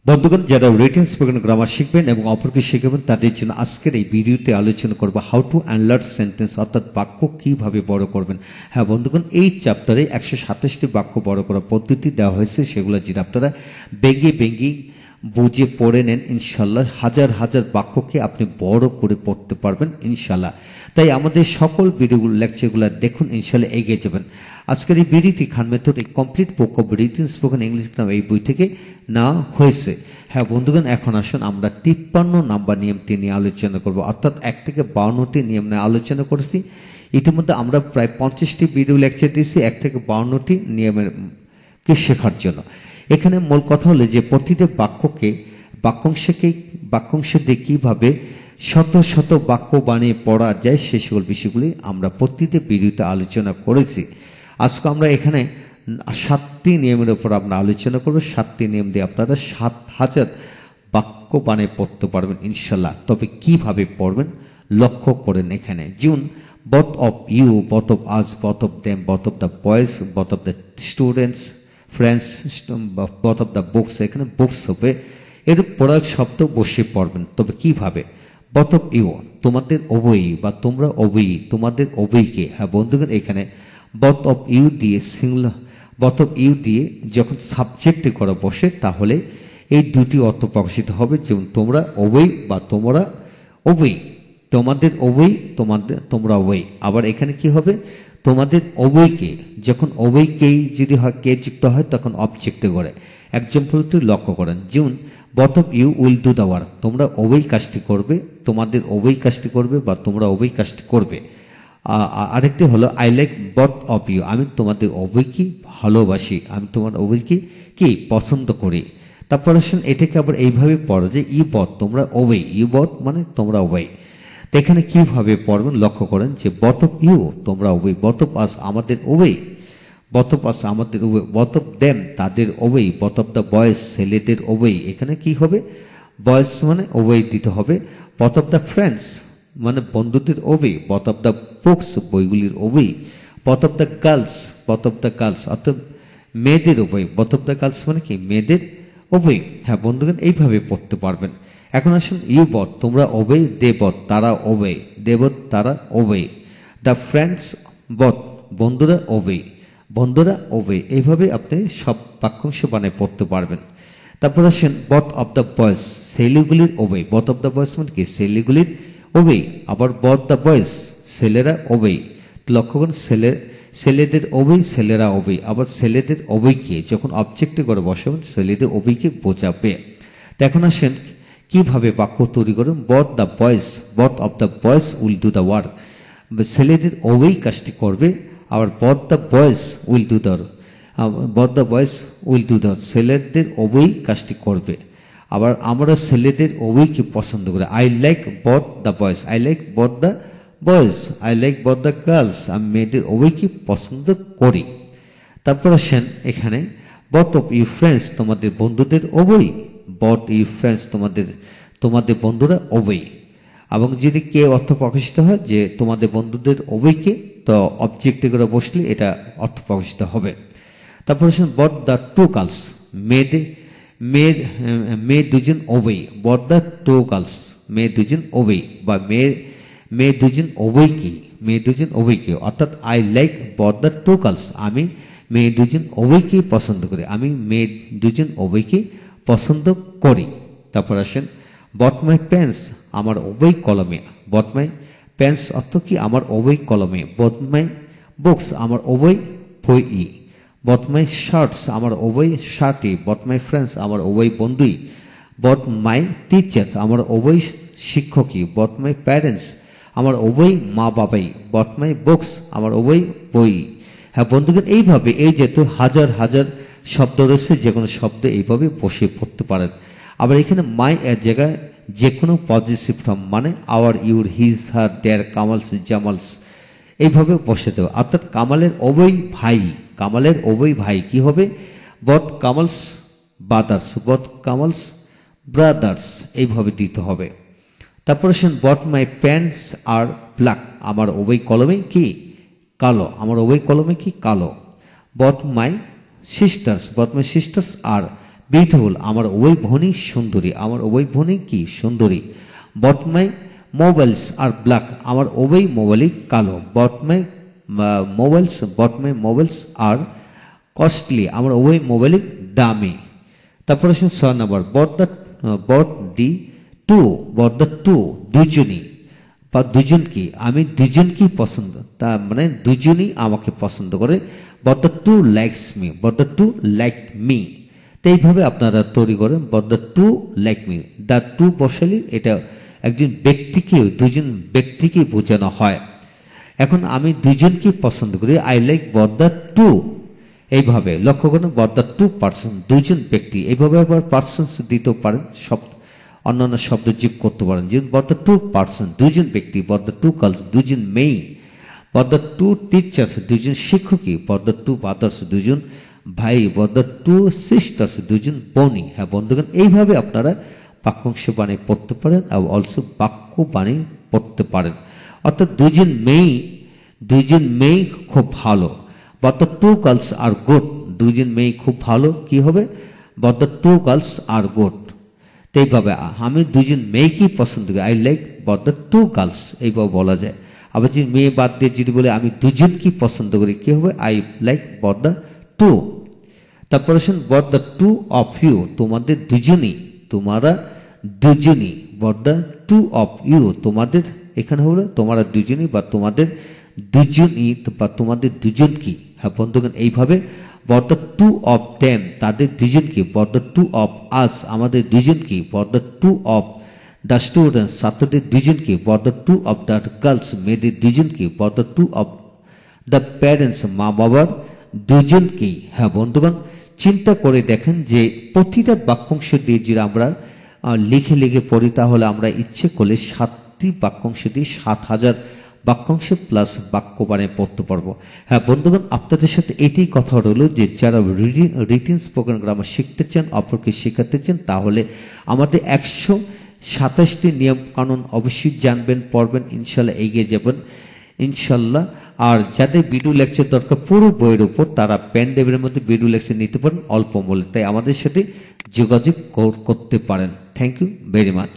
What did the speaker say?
বন্ধুগণ, যারা written spoken grammar শিখবেন এবং অপরকে শেখাবেন তাদের জন্য আজকের এই ভিডিওতে আলোচনা করব হাউ টু এনলার্জ সেন্টেন্স, অর্থাৎ বাক্য কিভাবে বড় করবেন। হ্যাঁ বন্ধুগণ, এই চ্যাপ্টারে 127টি বাক্য বড় করার পদ্ধতি দেওয়া হয়েছে, সেগুলো যেটা আপনারা বেঙ্গি বুঝে পড়ে নেন, ইনশাল্লাহ হাজার হাজার বাক্যকে আপনি বড় করে পড়তে পারবেন ইনশাল্লাহ। তাই আমাদের সকল ভিডিওগুলো লেকচারগুলো দেখুন, ইনশাল্লাহ এগিয়ে যাবেন। আজকের এই ভিডিওটি খান মেথড এই complete book of written spoken English grammar এই বই থেকে নেওয়া হয়েছে। হ্যাঁ বন্ধুগণ, এখন আসুন আমরা 53 নাম্বার নিয়মটি নিয়ে আলোচনা করব, অর্থাৎ 1 থেকে 52টি নিয়ম নিয়ে আলোচনা করেছি। ইতিমধ্যে আমরা প্রায় 50টি ভিডিও লেকচার দিয়েছি 1 থেকে 52টি নিয়মের কে শেখার জন্য। এখানে মূল কথা হলো যে প্রতিটি বাক্যকে বাক্যাংশ দিয়ে কিভাবে শত শত বাক্য বানিয়ে পড়া যায় সে সকল বিষয়গুলি আমরা প্রতিটি ভিডিওতে আলোচনা করেছি। আজকে আমরা এখানে 7টি নিয়মের উপর আমরা আলোচনা করব। 7টি নিয়ম দিয়ে আপনারা 7000 বাক্য বানিয়ে পড়তে পারবেন ইনশাল্লাহ। তবে কিভাবে পড়বেন লক্ষ্য করেন, এখানে যেমন both of you, both of us, both of them, both of the boys, both of the students, friends, both of the books, এখানে বুকস হবে, এর পড়ার শব্দ বসে পড়বেন। তবে কিভাবে? both of you, তোমাদের উভয়ই বা তোমরা উভয়ই, তোমাদের উভয়কে। হ্যাঁ বন্ধুগণ, এখানে both of you দিয়ে সিঙ্গুলার, both of you দিয়ে যখন সাবজেক্টে করা বসে তাহলে এই দুটি অর্থ প্রকাশিত হবে, যেমন তোমরা উভয়ই বা তোমরা উভয়ই, তোমাদের উভয়ই, তোমরা উভয়ই। আবার এখানে কি হবে? তোমাদের উভয়কে, যখন উভয়কেই যদি হয় কে যুক্ত হয় তখন অবজেক্টে করে। এক্সাম্পলটি লক্ষ্য করেন, যেমন both of you will do the work, তোমরা উভয়ই কাজটি করবে, তোমাদের উভয়ই কাজটি করবে বা তোমরা উভয়ই কাজটি করবে। আরেকটি হলো I like both of you, আমি তোমাদের উভয়কে ভালোবাসি, আমি তোমার উভয়কে কি পছন্দ করি। তারপর আসুন এটাকে আবার এইভাবে পড়ো যে ই বথ, তোমরা উভয়, ই বথ মানে তোমরা উভয়। তো এখানে কিভাবে পড়বেন লক্ষ্য করেন যে both of you তোমরা উভয়, both of us আমাদের উভয়, both of us আমাদের উভয়, both of them তাদের উভয়, both of the boys ছেলেদের উভয়। এখানে কি হবে? বয়েজ মানে উভয় দিতে হবে। both of the friends মানে বন্ধুদের উভয়, both of the books বইগুলির উভয়, both of the girls অর্থাৎ মেয়েদের উভয়, both of the girls মানে কি মেয়েদের উভয়। হ্যাঁ বন্ধুগণ, এইভাবে পড়তে পারবেন। এখন আসুন ইউ বথ, তোমরা উভয়, দে বথ তারা উভয়, দে বথ তারা উভয়, দ্য ফ্রেন্ডস বথ বন্ধুরা উভয়। এইভাবে আপনি সব বাক্যাংশ বানিয়ে পড়তে পারবেন। তারপর আসেন বথ অফ দ্য বয়েজ, ছেলেগুলির উভয়, বথ অফ দ্য বয়েজ মানে কি ছেলেগুলির উভয়। আবার বথ দ্য বয়েজ ছেলেরা উভয়, লক্ষ্য করুন ছেলেদের উভয়, ছেলেরা উভয়। আবার ছেলেদের উভয়কে যখন অবজেক্টে করে বসাবেন ছেলেদের উভয়কে বোঝাবে। এখন আসেন কিভাবে বাক্য তৈরি করুন, both of the boys will do the work, ছেলেদের উভয় কাজটি করবে। আবার both the boys will do the ছেলেদের উভয় কাজটি করবে। আবার আমরা ছেলেদের উভয়কে পছন্দ করি, I like both the boys, I like both the girls, আমি মেয়েদের উভয়কে পছন্দ করি। তারপর আসেন এখানে both of you friends তোমাদের বন্ধুদের উভয়, both you friends তোমাদের বন্ধুরা উভয়। এবং যদি কে অর্থ প্রকাশিত হয় যে তোমাদের বন্ধুদের উভয়কে, তো অবজেক্টে করে বসলে এটা অর্থ প্রকাশিত হবে। তারপর both the two girls মেয়ে দুজন উভয়, both the two girls মেয়ে দুজন উভয় বা মেয়ে দুজন উভয়কে, অর্থাৎ I like both the two girls, আমি মেয়ে দুজন উভয়কে পছন্দ করি, আমি মেয়ে দুজন উভয়কে পছন্দ করি। তারপর আসেন both my pens আমার উভয় কলমে, both my pens অর্থ কি আমার উভয় কলমে, both my books আমার উভয় বই, both my shirts আমার উভয় শার্টই, both my friends আমার উভয় বন্ধুই, both my teachers আমার উভয় শিক্ষকই, both my parents আমার উভয় মা বাবাই, both my books আমার উভয় বই। হ্যাঁ বন্ধুগণ, এইভাবে এই যেহেতু হাজার হাজার শব্দ রয়েছে, যে কোনো শব্দ এইভাবে বসে পড়তে পারেন। আবার এখানে মাই এর জায়গায় যে কোনো পজিটিভ ফর্ম মানে আওয়ার, ইউর, হিজ, হার, দেয়ার, কামালস, জামালস এইভাবে বসে দেবে। অর্থাৎ কামালের উভয় ভাই কি হবে? বথ কামালস ব্রাদার্স এইভাবে দিতে হবে। তারপর আসেন বথ মাই প্যান্টস আর ব্ল্যাক আমার উভয় কলমে কি কালো, both my sisters R beautiful, আমার উভয় বোনই সুন্দরী, আমার উভয় বোনই কি সুন্দরী। বট মাই মোবাইলস আর ব্ল্যাক, আমার উভয় মোবাইলই কালো। বট মাই মোবাইলস আর কস্টলি, আমার উভয় মোবাইলই দামি। তারপর আসুন 6 নম্বর, বট দ্য টু দুজনই বা দুজন কি, আমি দুজনকেই পছন্দ, তা মানে দুজনই আমাকে পছন্দ করে। Both the two likes me, both the two like me. তো এইভাবে আপনারা তৈরি করেন, both the two like me. The two বসালে এটা একজন ব্যক্তিকে, দুজন ব্যক্তিকে বোঝানো হয়। এখন আমি দুজনকে পছন্দ করি, I like both the two. এইভাবে লক্ষ্য করুন, বট দ্য টু পার্সন, দুজন ব্যক্তি। এইভাবে আবার পার্সনস দিতে পারেন, সব অন্যান্য শব্দ যোগ করতে পারেন। যেমন বট দ্য টু পার্সন, দুজন ব্যক্তি। বট দ্য টু গার্লস, দুজন মেয়ে। বট দ্য টু টিচার্স, দুজন শিক্ষকই। বট দ্য টু ব্রাদার্স, দুজন ভাই। বট দ্য টু সিস্টার্স, দুজন বোনই। হ্যাঁ বন্ধুগণ, এইভাবে আপনারা বাক্যাংশ বানিয়ে পড়তে পারেন, আর অলসো বাক্য বানিয়ে পড়তে পারেন। অর্থাৎ দুজন মেয়ে খুব ভালো। Both the two girls are good, দুজন মেয়ে খুব ভালো কি হবে, both the two girls are good. তো এইভাবে আমি দুজন মেয়েকেই পছন্দ করি, I like both the two girls, এইভাবে বলা যায়। আবার যদি মেয়ে বাদ দিয়ে যদি বলে আমি দুজনকেই পছন্দ করি, কি হবে, I like both the two. তারপর আসুন both the two of you, তোমাদের দুজনই, তোমরা দুজনই। Both the two of you, তোমাদের, এখানে হলো তোমরা দুজনই বা তোমাদের দুজনই বা তোমাদের দুজন কি। হ্যাঁ বন্ধুগণ, এইভাবে both the two of them, তাদের দুজন কি। Both the two of us, আমাদের দুজন কি। Both the two of the students, ছাত্রদের দুজন কি। Both the two of the girls, মেয়েদের দুজন কি। Both the two of the parents, মা বাবার দুজন কি। হ্যাঁ বন্ধুগণ, চিন্তা করে দেখেন যে প্রতিটা বাক্যাংশ দিয়ে যদি আমরা লিখে পড়ি, তাহলে আমরা ইচ্ছে করলে 7টি বাক্যাংশ দিয়ে 7,000 বাক্যাংশ প্লাস বাক্য বানিয়ে পড়তে পারবো। হ্যাঁ বন্ধুগণ, আপনাদের সাথে এটাই কথা রইল যে যারা রিটিন স্পোকেন গ্রামার শিখতে চান, অপরকে শেখাতে চান, তাহলে আমাদের 127টি নিয়ম কানুন অবশ্যই জানবেন, পড়বেন, ইনশাল্লাহ এগিয়ে যাবেন ইনশাল্লাহ। আর যাদের ভিডিও লেকচার দরকার পুরো বইয়ের উপর, তারা পেন ড্রাইভের মধ্যে ভিডিও লেকচার নিতে পারেন অল্প মূল্যে। তাই আমাদের সাথে যোগাযোগ করতে পারেন। Thank you very much.